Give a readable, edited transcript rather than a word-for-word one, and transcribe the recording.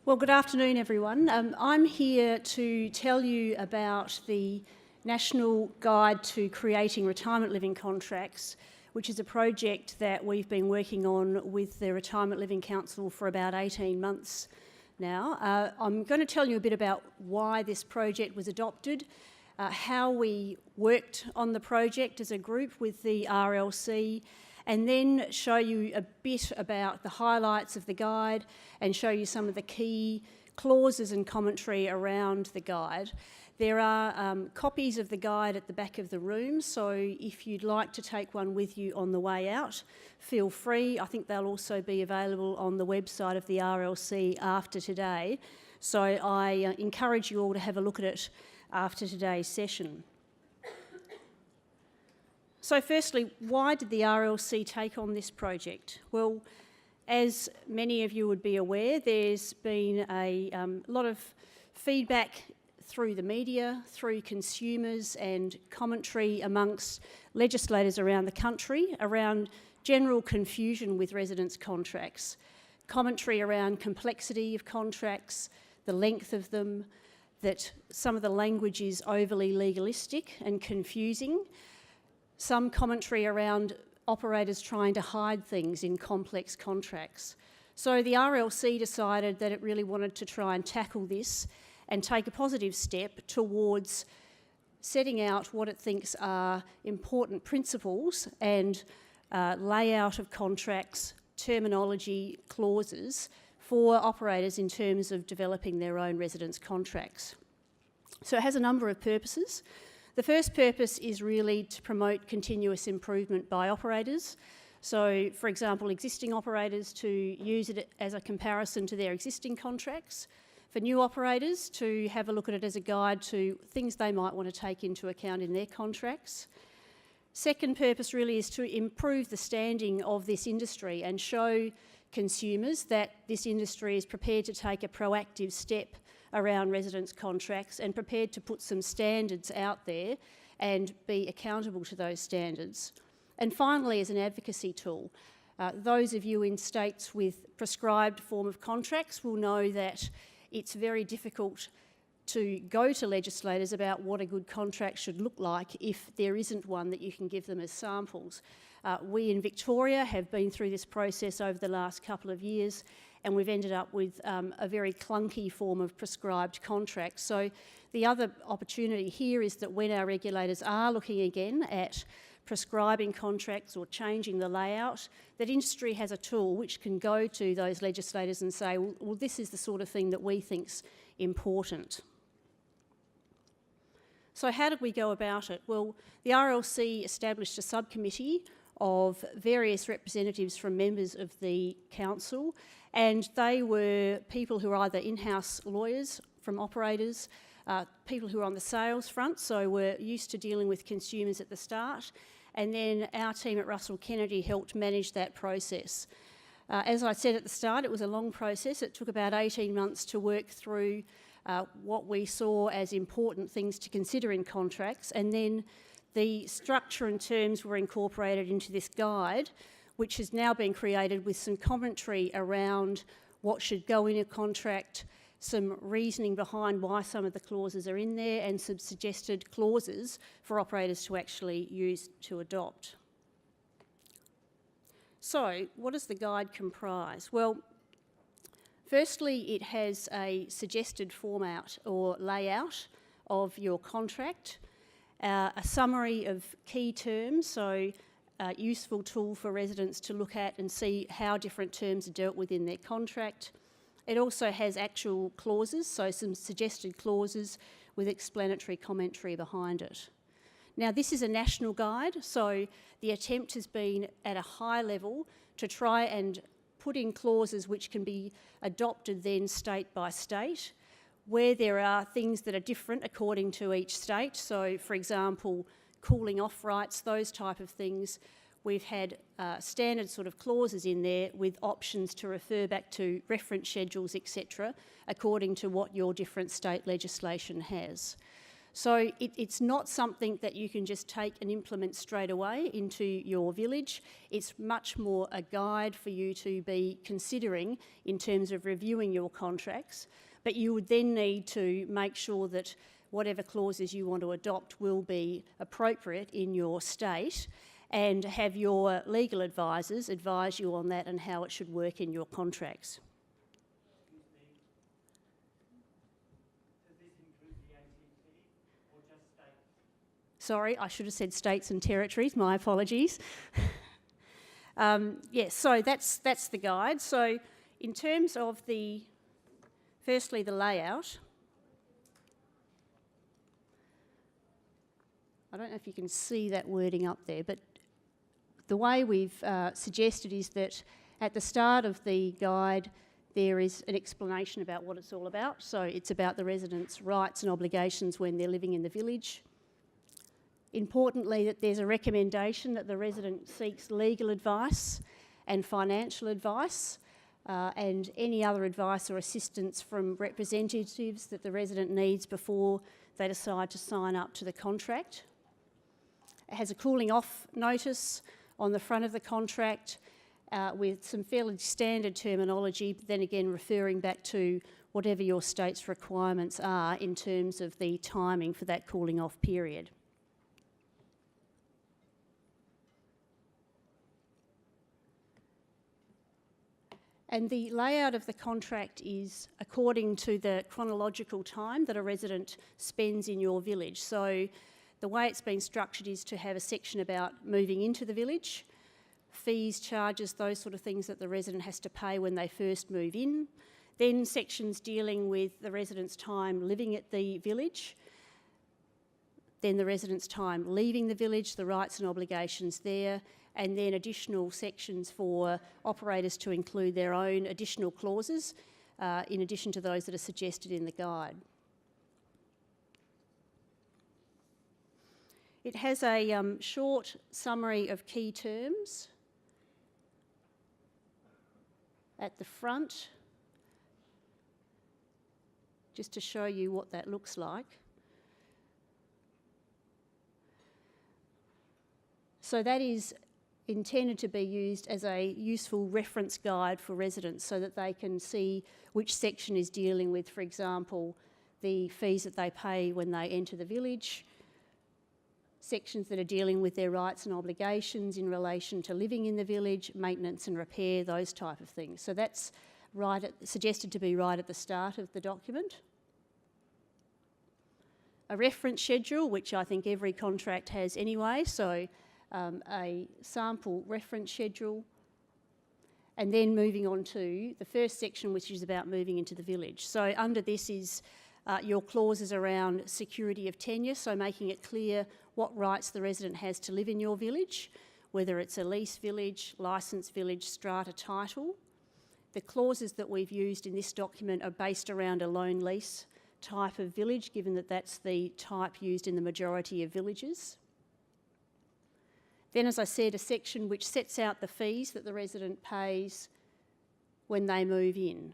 Well, good afternoon, everyone. I'm here to tell you about the National Guide to Creating Retirement Living Contracts, which is a project that we've been working on with the Retirement Living Council for about 18 months now. I'm going to tell you a bit about why this project was adopted, how we worked on the project as a group with the RLC, and then show you a bit about the highlights of the guide and show you some of the key clauses and commentary around the guide. There are copies of the guide at the back of the room, so if you'd like to take one with you on the way out, feel free. I think they'll also be available on the website of the RLC after today, so I encourage you all to have a look at it after today's session. So firstly, why did the RLC take on this project? Well, as many of you would be aware, there's been a lot of feedback through the media, through consumers and commentary amongst legislators around the country around general confusion with residence contracts, commentary around complexity of contracts, the length of them, that some of the language is overly legalistic and confusing, some commentary around operators trying to hide things in complex contracts. So the RLC decided that it really wanted to try and tackle this and take a positive step towards setting out what it thinks are important principles and layout of contracts, terminology, clauses for operators in terms of developing their own residence contracts. So it has a number of purposes. The first purpose is really to promote continuous improvement by operators. So, for example, existing operators to use it as a comparison to their existing contracts. For new operators to have a look at it as a guide to things they might want to take into account in their contracts. Second purpose really is to improve the standing of this industry and show consumers that this industry is prepared to take a proactive step around residence contracts and prepared to put some standards out there and be accountable to those standards. And finally, as an advocacy tool, those of you in states with prescribed form of contracts will know that it's very difficult to go to legislators about what a good contract should look like if there isn't one that you can give them as samples. We in Victoria have been through this process over the last couple of years, and we've ended up with a very clunky form of prescribed contract. So the other opportunity here is that when our regulators are looking again at prescribing contracts or changing the layout, that industry has a tool which can go to those legislators and say, well, this is the sort of thing that we think's important. So how did we go about it? Well, the RLC established a subcommittee of various representatives from members of the council, and they were people who are either in-house lawyers from operators, people who are on the sales front, so were used to dealing with consumers at the start, and then our team at Russell Kennedy helped manage that process. As I said at the start, it was a long process. It took about 18 months to work through what we saw as important things to consider in contracts, and then the structure and terms were incorporated into this guide, which has now been created with some commentary around what should go in a contract, some reasoning behind why some of the clauses are in there, and some suggested clauses for operators to actually use to adopt. So, what does the guide comprise? Well, firstly, it has a suggested format or layout of your contract, a summary of key terms, so a useful tool for residents to look at and see how different terms are dealt with in their contract. It also has actual clauses, so some suggested clauses with explanatory commentary behind it. Now, this is a national guide, so the attempt has been at a high level to try and put in clauses which can be adopted then state by state, where there are things that are different according to each state. So, for example, cooling off rights, those type of things. We've had standard sort of clauses in there with options to refer back to reference schedules, etc., according to what your different state legislation has. So it's not something that you can just take and implement straight away into your village. It's much more a guide for you to be considering in terms of reviewing your contracts, but you would then need to make sure that whatever clauses you want to adopt will be appropriate in your state, and have your legal advisors advise you on that and how it should work in your contracts. Sorry, I should have said states and territories, my apologies. Yes, so that's the guide. So in terms of firstly the layout, I don't know if you can see that wording up there, but the way we've suggested is that at the start of the guide there is an explanation about what it's all about. So it's about the residents' rights and obligations when they're living in the village. Importantly, that there's a recommendation that the resident seeks legal advice and financial advice and any other advice or assistance from representatives that the resident needs before they decide to sign up to the contract. It has a cooling off notice on the front of the contract with some fairly standard terminology, but then again referring back to whatever your state's requirements are in terms of the timing for that cooling off period. And the layout of the contract is according to the chronological time that a resident spends in your village. So the way it's been structured is to have a section about moving into the village, fees, charges, those sort of things that the resident has to pay when they first move in. Then sections dealing with the resident's time living at the village. Then the resident's time leaving the village, the rights and obligations there, and then additional sections for operators to include their own additional clauses in addition to those that are suggested in the guide. It has a short summary of key terms at the front, just to show you what that looks like. So that is intended to be used as a useful reference guide for residents so that they can see which section is dealing with, for example, the fees that they pay when they enter the village, sections that are dealing with their rights and obligations in relation to living in the village, maintenance and repair, those type of things. So that's suggested to be right at the start of the document. A reference schedule, which I think every contract has anyway, so a sample reference schedule, and then moving on to the first section, which is about moving into the village. So under this is your clauses around security of tenure, so making it clear what rights the resident has to live in your village, whether it's a lease village, licensed village, strata title. The clauses that we've used in this document are based around a loan lease type of village, given that that's the type used in the majority of villages. Then, as I said, a section which sets out the fees that the resident pays when they move in.